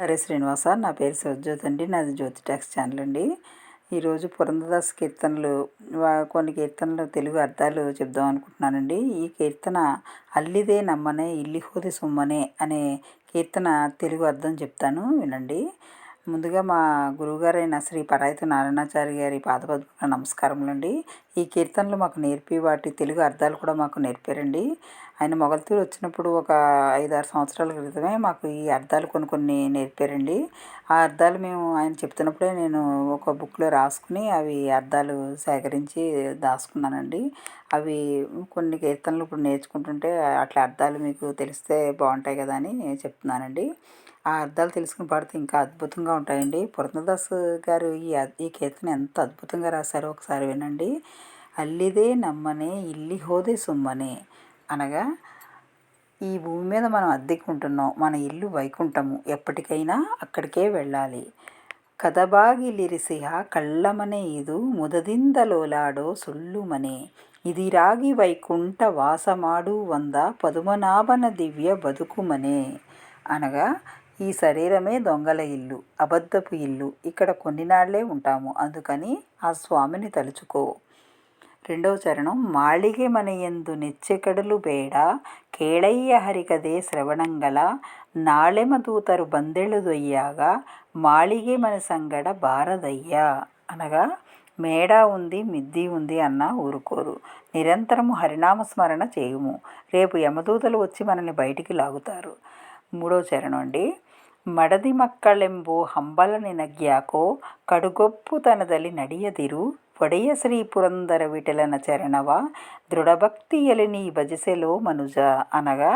హరే శ్రీనివాస, నా పేరు శివజ్యోతి అండి. నాది జ్యోతి టాక్స్ ఛానల్ అండి. ఈరోజు పురంధరదాస్ కీర్తనలు, కొన్ని కీర్తనలు తెలుగు అర్థాలు చెప్దాం అనుకుంటున్నానండి. ఈ కీర్తన అల్లిదే నమ్మనే ఇల్లిహోది సుమ్మనే అనే కీర్తన తెలుగు అర్థం చెప్తాను, వినండి. ముందుగా మా గురువుగారైన శ్రీ పరాయితి నారాయణాచారి గారి పాదపద్మ నమస్కారములండి. ఈ కీర్తనలు మాకు నేర్పి వాటి తెలుగు అర్థాలు కూడా మాకు నేర్పారండి. ఆయన మొగల్తూరు వచ్చినప్పుడు ఒక 5-6 సంవత్సరాల క్రితమే మాకు ఈ అర్థాలు కొన్ని నేర్పారండి. ఆ అర్థాలు మేము ఆయన చెప్తున్నప్పుడే నేను ఒక బుక్లో రాసుకుని అవి అర్థాలు సేకరించి దాచుకున్నానండి. అవి కొన్ని కీర్తనలు ఇప్పుడు నేర్చుకుంటుంటే అట్లా అర్థాలు మీకు తెలిస్తే బాగుంటాయి కదా అని చెప్తున్నానండి. ఆ అర్థాలు తెలుసుకుని పాడితే ఇంకా అద్భుతంగా ఉంటాయండి. పురంధరదాస్ గారు ఈ కీర్తన ఎంత అద్భుతంగా రాశారో ఒకసారి వినండి. అల్లిదే నమ్మనే ఇల్లిహోదే సుమ్మనే అనగా, ఈ భూమి మీద మనం అద్దెకు ఉంటున్నాం, మన ఇల్లు వైకుంఠము, ఎప్పటికైనా అక్కడికే వెళ్ళాలి. కదబాగిలిరిసిహ కళ్ళమనే ఇది ముదದಿಂದಲೋಲಾಡೋ ಸುಳ್ಳುಮನೆ ఇది రాగి వైకుంఠ వాసమాడు వంద పదుమనాభన దివ్య బతుకుమనే అనగా, ఈ శరీరమే దొంగల ఇల్లు, అబద్ధపు ఇల్లు, ఇక్కడ కొన్ని నాళ్లే ఉంటాము, అందుకని ఆ స్వామిని తలుచుకో. రెండవ చరణం. మాళిగే ಮನೆಯೆಂದು ನೆಚ್ಚೆಕಡಲು ಬೇಡ ಕೇಳಯ್ಯ ಹರಿಕದೆ ಶ್ರವಣಂಗಲ ನಾಳೆಮ ದೂತರು ಬಂದೆಳುದొయ్యాಗ మాళిగే మన సంగడ బారదయ్యా అనగా, మేడ ఉంది, మిద్ది ఉంది అన్నా ఊరుకోరు, నిరంతరము హరినామస్మరణ చేయుము, రేపు యమదూతలు వచ్చి మనల్ని బయటికి లాగుతారు. మూడవ చరణం అండి. ಮಡದಿ ಮಕ್ಕಳೆಂಬೋ ಹಂಬಲ ನಿನಗ್ಯಾಕೋ ಕಡುಗೊಪ್ಪು ತನದಲ್ಲಿ ನಡೆಯದಿರು ಒಡೆಯ ಶ್ರೀ పురందర విఠలన చరణవ దృఢభక్తియలి నీ భజసెలో మనుజ అనగా,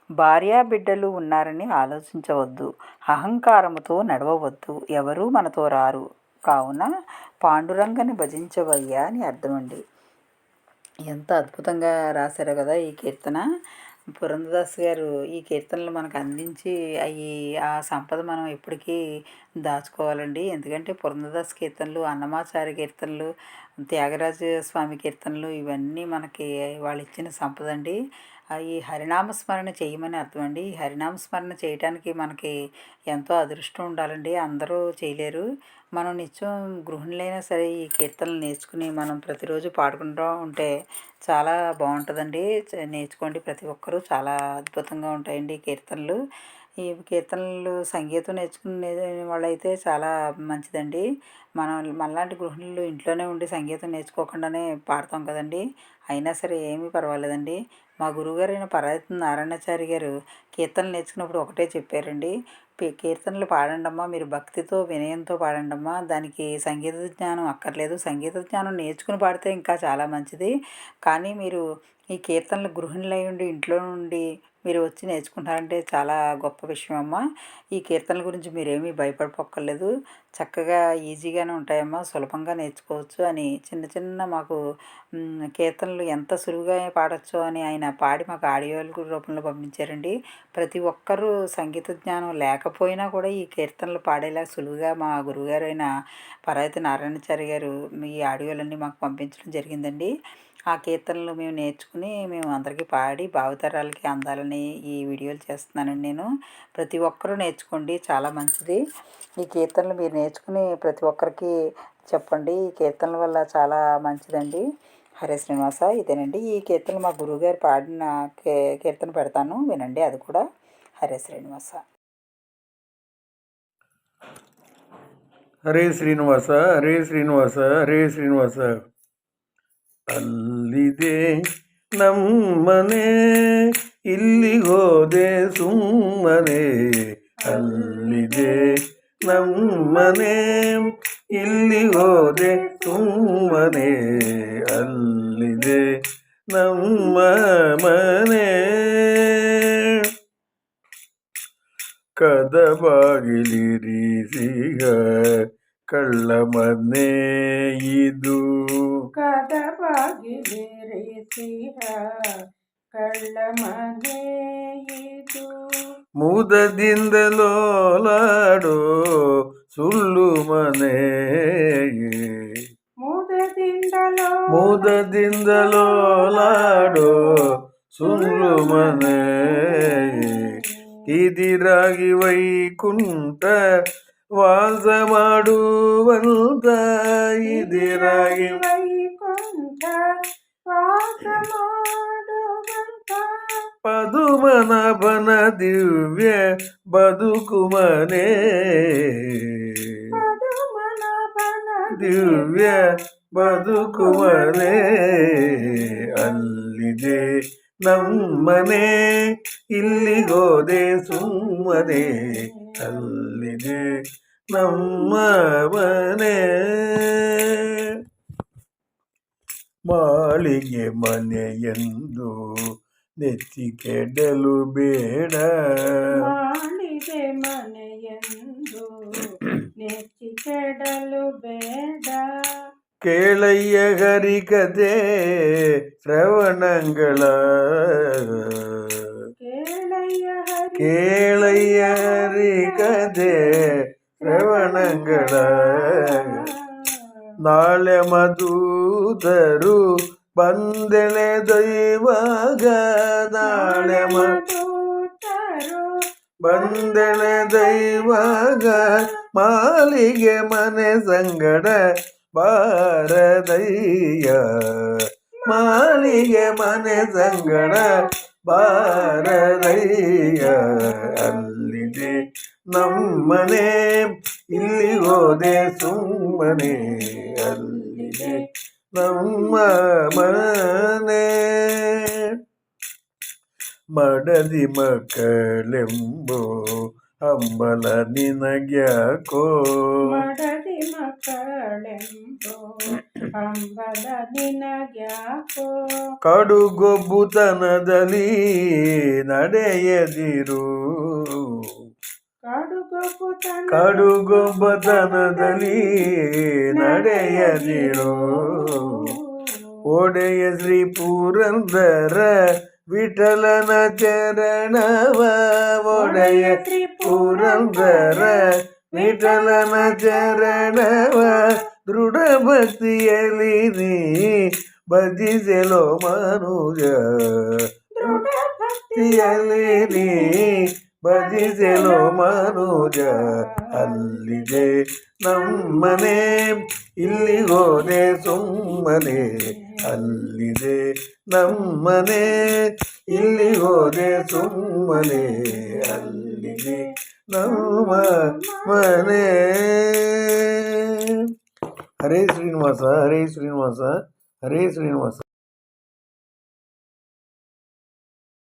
భార్యాబిడ్డలు ఉన్నారని ఆలోచించవద్దు, అహంకారముతో నడవవద్దు, ఎవరూ మనతో రారు, కావున పాండురంగని భజించవయ్యా అని అర్థమండి. ఎంత అద్భుతంగా రాశారో కదా ఈ కీర్తన. పురంధరదాస్ గారు ఈ కీర్తనలు మనకు అందించి ఆ సంపద మనం ఎప్పటికీ దాచుకోవాలండి. ఎందుకంటే పురంధరదాస్ కీర్తనలు, అన్నమాచారి కీర్తనలు, త్యాగరాజ స్వామి కీర్తనలు ఇవన్నీ మనకి వాళ్ళు ఇచ్చిన సంపద అండి. ఈ హరినామస్మరణ చేయమని అర్థం అండి. ఈ హరినామస్మరణ చేయటానికి మనకి ఎంతో అదృష్టం ఉండాలండి, అందరూ చేయలేరు. మనం నిత్యం గృహిణులైనా సరే ఈ కీర్తనలు నేర్చుకుని మనం ప్రతిరోజు పాడుకుంటూ ఉంటే చాలా బాగుంటుందండి. నేర్చుకోండి ప్రతి ఒక్కరూ, చాలా అద్భుతంగా ఉంటాయండి ఈ కీర్తనలు. ఈ కీర్తనలు సంగీతం నేర్చుకునే వాళ్ళైతే చాలా మంచిదండి. మనలాంటి గృహిణులు ఇంట్లోనే ఉండి సంగీతం నేర్చుకోకుండానే పాడతాం కదండి. అయినా సరే ఏమీ పర్వాలేదండి. మా గురువుగారైన పరాయితి నారాయణాచారి గారు కీర్తనలు నేర్చుకున్నప్పుడు ఒకటే చెప్పారండి. కీర్తనలు పాడండమ్మా, మీరు భక్తితో వినయంతో పాడండమ్మా, దానికి సంగీత జ్ఞానం అక్కర్లేదు, సంగీత జ్ఞానం నేర్చుకుని పాడితే ఇంకా చాలా మంచిది. కానీ మీరు ఈ కీర్తనలు గృహిణులై ఉండి ఇంట్లో నుండి మీరు వచ్చి నేర్చుకుంటారంటే చాలా గొప్ప విషయం అమ్మా. ఈ కీర్తనల గురించి మీరేమీ భయపడిపోక్కర్లేదు, చక్కగా ఈజీగానే ఉంటాయమ్మా, సులభంగా నేర్చుకోవచ్చు అని చిన్న చిన్న మాకు కీర్తనలు ఎంత సులువుగా పాడొచ్చో అని ఆయన పాడి మాకు ఆడియోల రూపంలో పంపించారండి. ప్రతి ఒక్కరూ సంగీత జ్ఞానం లేకపోయినా కూడా ఈ కీర్తనలు పాడేలా సులువుగా మా గురువుగారు అయిన పరాయితి నారాయణాచారి గారు ఈ ఆడియోలన్నీ మాకు పంపించడం జరిగిందండి. ఆ కీర్తనలు మేము నేర్చుకుని మేము అందరికీ పాడి భావితరాలకి అందాలని ఈ వీడియోలు చేస్తున్నానండి నేను. ప్రతి ఒక్కరూ నేర్చుకోండి, చాలా మంచిది. ఈ కీర్తనలు మీరు నేర్చుకుని ప్రతి ఒక్కరికి చెప్పండి. ఈ కీర్తనల వల్ల చాలా మంచిదండి. హరే శ్రీనివాస, ఇదేనండి ఈ కీర్తన మా గురువుగారు పాడిన కీర్తన పెడతాను, వినండి అది కూడా. హరే శ్రీనివాస. హరే శ్రీనివాస, హరే శ్రీనివాస, హరే శ్రీనివాಸ. ಅಲ್ಲಿದೆ ನಮ್ಮನೆ ಇಲ್ಲಿಗೋದೆ ಸುಮ್ಮನೆ, ಅಲ್ಲಿದೆ ನಮ್ಮನೆ ಇಲ್ಲಿಗೋದೆ ಸುಮ್ಮನೆ, ಅಲ್ಲಿದೆ ನಮ್ಮ ಮನೆ ಕದಬಾಗಿಲಿರಿಸಿಗ ಕಳ್ಳಮನೆ ಇದು, ಕದಬಾಗಿಲಿರಿಸಿಹ ಕಳ್ಳಮನೆ ಇದು, ಮುದದಿಂದಲೋಲಾಡೋ ಸುಳ್ಳು ಮನೆ, ಮುದದಿಂದಲೋಲಾಡೋ ಸುಳ್ಳು ಮನೆ, ಇದಿರಾಗಿ ವೈಕುಂಠ ವಾಸ ಮಾಡುವಂತ ಇದಿರಾಗಿ ವೈಕುಂಠ ವಾಸ ಮಾಡುವಂತ ಪದುಮನಾಭನ ದಿವ್ಯ ಬದುಕು ಮನೆ ಪದುಮನಾಭನ ದಿವ್ಯ ಬದುಕು ಮನೆ ಅಲ್ಲಿದೆ ನಮ್ಮನೆ ಇಲ್ಲಿಗೋದೆ ಸುಮ್ಮನೆ ಅಲ್ಲಿದೆ ನಮ್ಮ ಮನೆ ಮಾಳಿಗೆ ಮನೆಯೆಂದು ನೆಚ್ಚಿ ಕೆಡಲು ಬೇಡ ಮಾಳಿಗೆ ಮನೆಯೆಂದು ನೆಚ್ಚಿ ಕೆಡಲು ಬೇಡ ಕೇಳಯ್ಯ ಹರಿಕತೆ ಶ್ರವಣಂಗಳ ಕೇಳಯ್ಯ ಹರಿಕತೆ ಶ್ರವಣಂಗಳ ನಾಳೆ ಮಧುದರು ಬಂದೆಳೆ ದೈವಾಗ ನಾಳೆ ಬಂದೆಳೆ ದೈವಾಗ ಮಾಲಿಗೆ ಮನೆ ಸಂಗಡ ಬಾರದಯ್ಯ ಮಾಲಿಗೆ ಮನೆ ಸಂಗಡ ಬಾರದಯ್ಯ ಅಲ್ಲಿದೆ ನಮ್ಮನೆ ಇಲ್ಲಿ ಹೋದೆ ಸುಮ್ಮನೆ ಅಲ್ಲಿದೆ ನಮ್ಮ ಮನೆ ಮಡದಿ ಮಕ್ಕಳೆಂಬೋ ಹಂಬಲ ನಿನಗ್ಯಾಕೋ ಮಡದಿ ಮಕ್ಕಳೆಂಬೋ ಹಂಬಲ ನಿನಗ್ಯಾಕೋ ಕಡುಗೊಬ್ಬುತನದಲ್ಲಿ ನಡೆಯದಿರು ಕಡುಗೊಬ್ಬತನದಲ್ಲಿ ನಡೆಯದಿರು ಒಡೆಯ ಶ್ರೀ ಪುರಂದರ ವಿಠಲನ ಚರಣವ ಒಡೆಯ ಪುರಂದರ ವಿಠಲನ ಚರಣವ ದೃಢ ಭಕ್ತಿಯಲ್ಲಿ ನೀ ಭಜಿಸಲೋ ಮನುಜ ದೃಢ ಭಕ್ತಿಯಲ್ಲಿ ನೀ ಭಜಿಸಲೋ ಮನುಜ ಅಲ್ಲಿದೆ ನಮ್ಮನೆ ಇಲ್ಲಿ ಹೋದೆ ಸುಮ್ಮನೆ ಅಲ್ಲಿದೆ ನಮ್ಮನೆ ಇಲ್ಲಿ ಹೋದೆ ಸುಮ್ಮನೆ ಅಲ್ಲಿದೆ ನಮ್ಮ ಮನೆ. ಹರೇ ಶ್ರೀನಿವಾಸ ಹರೇ ಶ್ರೀನಿವಾಸ ಹರೇ ಶ್ರೀನಿವಾಸ.